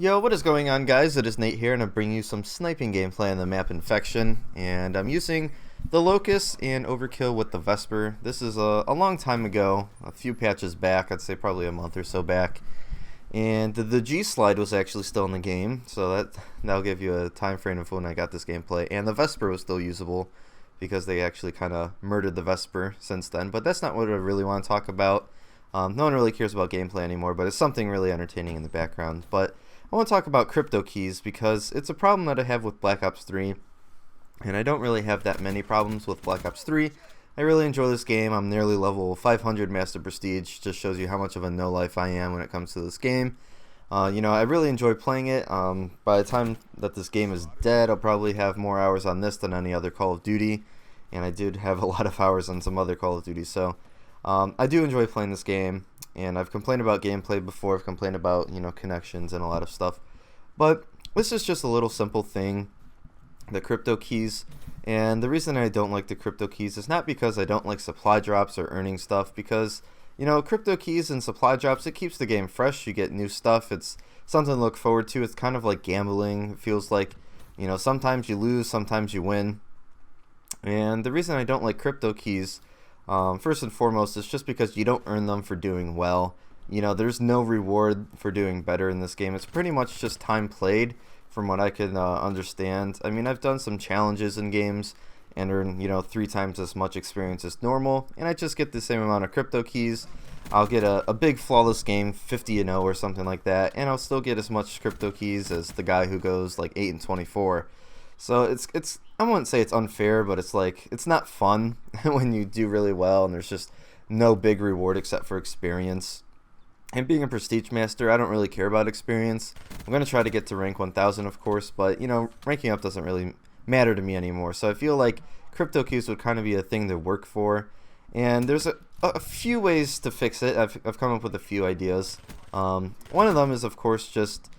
Yo, what is going on, guys? It is Nate here, and I'm bringing you some sniping gameplay on the map Infection, and I'm using the Locust and Overkill with the Vesper. This is a long time ago, a few patches back, I'd say probably a month or so back, and the G-Slide was actually still in the game, so that'll give you a time frame of when I got this gameplay, and the Vesper was still usable, because they actually kind of murdered the Vesper since then, but that's not what I really want to talk about. No one really cares about gameplay anymore, but it's something really entertaining in the background. But I want to talk about Cryptokeys because it's a problem that I have with Black Ops 3, and I don't really have that many problems with Black Ops 3. I really enjoy this game. I'm nearly level 500 Master Prestige. Just shows you how much of a no-life I am when it comes to this game. I really enjoy playing it. By the time that this game is dead, I'll probably have more hours on this than any other Call of Duty, and I did have a lot of hours on some other Call of Duty, so I do enjoy playing this game, and I've complained about gameplay before. I've complained about, connections and a lot of stuff, but this is just a little simple thing, the Cryptokeys. And the reason I don't like the Cryptokeys is not because I don't like supply drops or earning stuff, because Cryptokeys and supply drops, it keeps the game fresh. You get new stuff. It's something to look forward to. It's kind of like gambling. It feels like, sometimes you lose, sometimes you win. And the reason I don't like Cryptokeys, first and foremost, is just because you don't earn them for doing well. There's no reward for doing better in this game. It's pretty much just time played, from what I can understand. I mean, I've done some challenges in games and earn, 3 times as much experience as normal, and I just get the same amount of Cryptokeys. I'll get a big flawless game, 50-0 or something like that, and I'll still get as much Cryptokeys as the guy who goes like 8-24. So it's I wouldn't say it's unfair, but it's like, it's not fun when you do really well and there's just no big reward except for experience. And being a Prestige Master, I don't really care about experience. I'm going to try to get to rank 1000, of course, but, ranking up doesn't really matter to me anymore. So I feel like Cryptokeys would kind of be a thing to work for. And there's a few ways to fix it. I've come up with a few ideas. One of them is, of course, just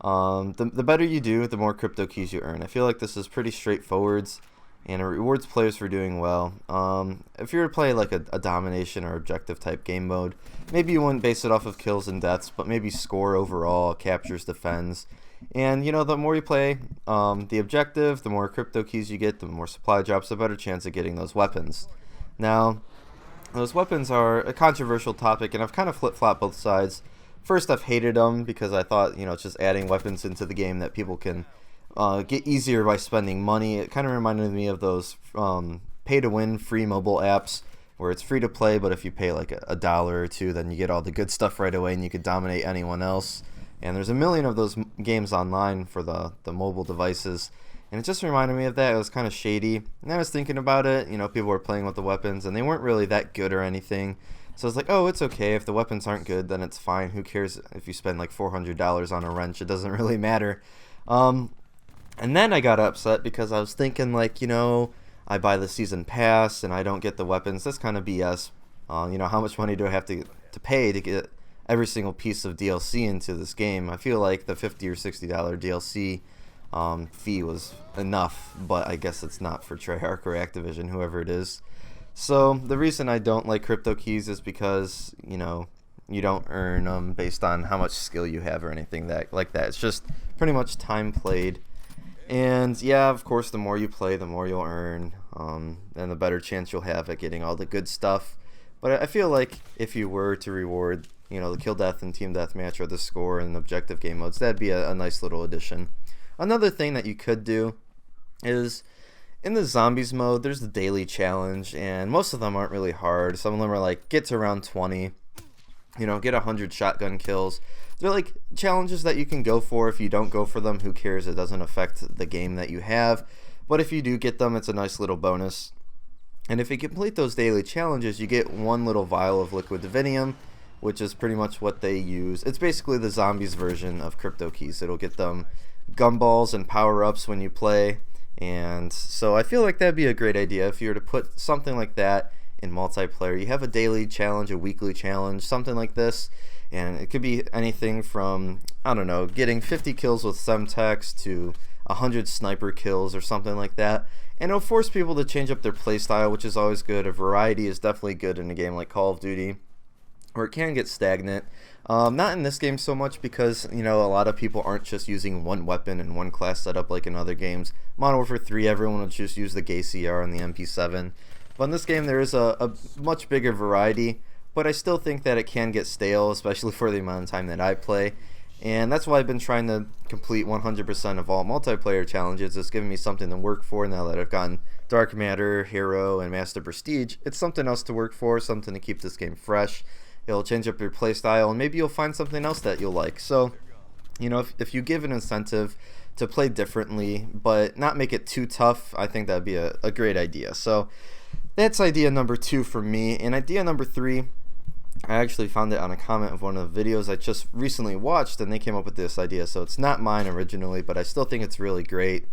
the better you do, the more Cryptokeys you earn. I feel like this is pretty straightforward, and it rewards players for doing well. If you were to play like a domination or objective type game mode, maybe you wouldn't base it off of kills and deaths, but maybe score overall, captures, defends. And the more you play the objective, the more Cryptokeys you get, the more supply drops, the better chance of getting those weapons. Now, those weapons are a controversial topic, and I've kind of flip-flopped both sides. First, I've hated them because I thought, it's just adding weapons into the game that people can get easier by spending money. It kind of reminded me of those pay-to-win free mobile apps where it's free to play, but if you pay like a dollar or two, then you get all the good stuff right away and you could dominate anyone else. And there's a million of those games online for the mobile devices. And it just reminded me of that. It was kind of shady. And I was thinking about it. People were playing with the weapons, and they weren't really that good or anything. So I was like, oh, it's okay. If the weapons aren't good, then it's fine. Who cares if you spend like $400 on a wrench? It doesn't really matter. And then I got upset because I was thinking, like, I buy the season pass and I don't get the weapons. That's kind of BS. How much money do I have to pay to get every single piece of DLC into this game? I feel like the $50 or $60 DLC fee was enough, but I guess it's not for Treyarch or Activision, whoever it is. So the reason I don't like Cryptokeys is because, you don't earn them based on how much skill you have or anything like that. It's just pretty much time played. And yeah, of course, the more you play, the more you'll earn, and the better chance you'll have at getting all the good stuff. But I feel like if you were to reward, the kill death and team deathmatch or the score and objective game modes, that'd be a nice little addition. Another thing that you could do is, in the zombies mode, there's the daily challenge, and most of them aren't really hard. Some of them are like, get to around 20, get 100 shotgun kills. They're like challenges that you can go for. If you don't go for them, who cares? It doesn't affect the game that you have. But if you do get them, it's a nice little bonus. And if you complete those daily challenges, you get one little vial of liquid divinium, which is pretty much what they use. It's basically the zombies version of Cryptokeys. It'll get them gumballs and power-ups when you play. And so I feel like that'd be a great idea if you were to put something like that in multiplayer. You have a daily challenge, a weekly challenge, something like this, and it could be anything from, I don't know, getting 50 kills with Semtex to 100 sniper kills or something like that. And it'll force people to change up their playstyle, which is always good. A variety is definitely good in a game like Call of Duty, where it can get stagnant. Not in this game so much because, you know, a lot of people aren't just using one weapon and one class setup like in other games. Modern Warfare 3, everyone will just use the Gay CR and the MP7. But in this game, there is a much bigger variety, but I still think that it can get stale, especially for the amount of time that I play. And that's why I've been trying to complete 100% of all multiplayer challenges. It's giving me something to work for now that I've gotten Dark Matter, Hero, and Master Prestige. It's something else to work for, something to keep this game fresh. It'll change up your playstyle, and maybe you'll find something else that you'll like. So, you know, if you give an incentive to play differently, but not make it too tough, I think that'd be a great idea. So that's idea number 2 for me. And idea number 3, I actually found it on a comment of one of the videos I just recently watched, and they came up with this idea. So it's not mine originally, but I still think it's really great.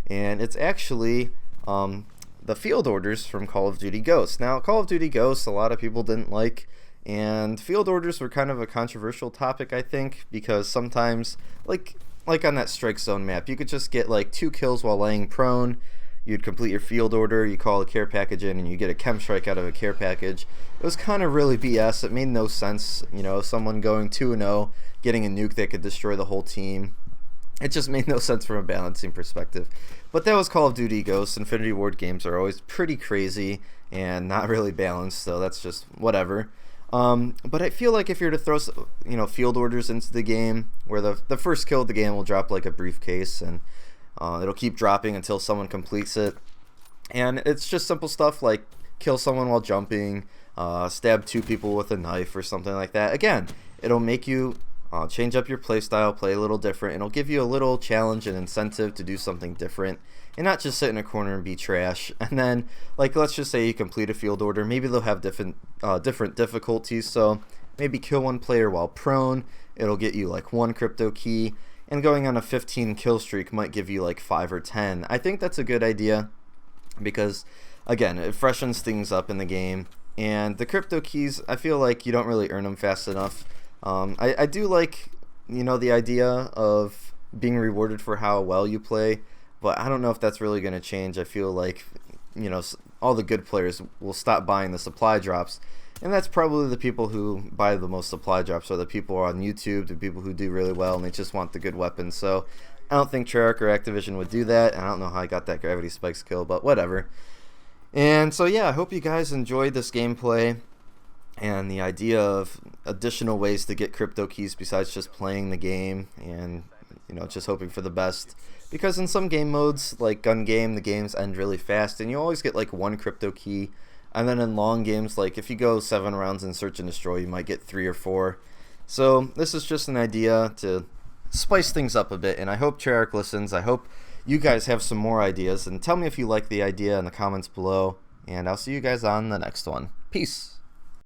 And it's actually the field orders from Call of Duty Ghosts. Now, Call of Duty Ghosts, a lot of people didn't like, and field orders were kind of a controversial topic, I think, because sometimes, like on that Strike Zone map, you could just get like 2 kills while laying prone. You'd complete your field order, you call a care package in, and you get a chem strike out of a care package. It was kind of really BS. It made no sense. You know, someone going 2-0, getting a nuke that could destroy the whole team. It just made no sense from a balancing perspective. But that was Call of Duty Ghosts. Infinity Ward games are always pretty crazy and not really balanced, so that's just whatever. But I feel like if you're to throw, you know, field orders into the game, where the first kill of the game will drop like a briefcase, and it'll keep dropping until someone completes it. And it's just simple stuff like kill someone while jumping, stab 2 people with a knife or something like that. Again, it'll make you change up your playstyle, play a little different, and it'll give you a little challenge and incentive to do something different and not just sit in a corner and be trash. And then, like, let's just say you complete a field order. Maybe they'll have different difficulties. So maybe kill 1 player while prone. It'll get you like 1 crypto key. And going on a 15 kill streak might give you like 5 or 10. I think that's a good idea because, again, it freshens things up in the game. And the crypto keys, I feel like you don't really earn them fast enough. I do like, you know, the idea of being rewarded for how well you play, but I don't know if that's really going to change. I feel like, you know, all the good players will stop buying the supply drops. And that's probably the people who buy the most supply drops are the people on YouTube, the people who do really well, and they just want the good weapons. So I don't think Treyarch or Activision would do that. And I don't know how I got that Gravity Spikes kill, but whatever. And so, yeah, I hope you guys enjoyed this gameplay and the idea of additional ways to get crypto keys besides just playing the game and, you know, just hoping for the best. Because in some game modes, like gun game, the games end really fast, and you always get like 1 crypto key. And then in long games, like if you go 7 rounds in Search and Destroy, you might get 3 or 4. So this is just an idea to spice things up a bit, and I hope Treyarch listens. I hope you guys have some more ideas, and tell me if you like the idea in the comments below, and I'll see you guys on the next one. Peace.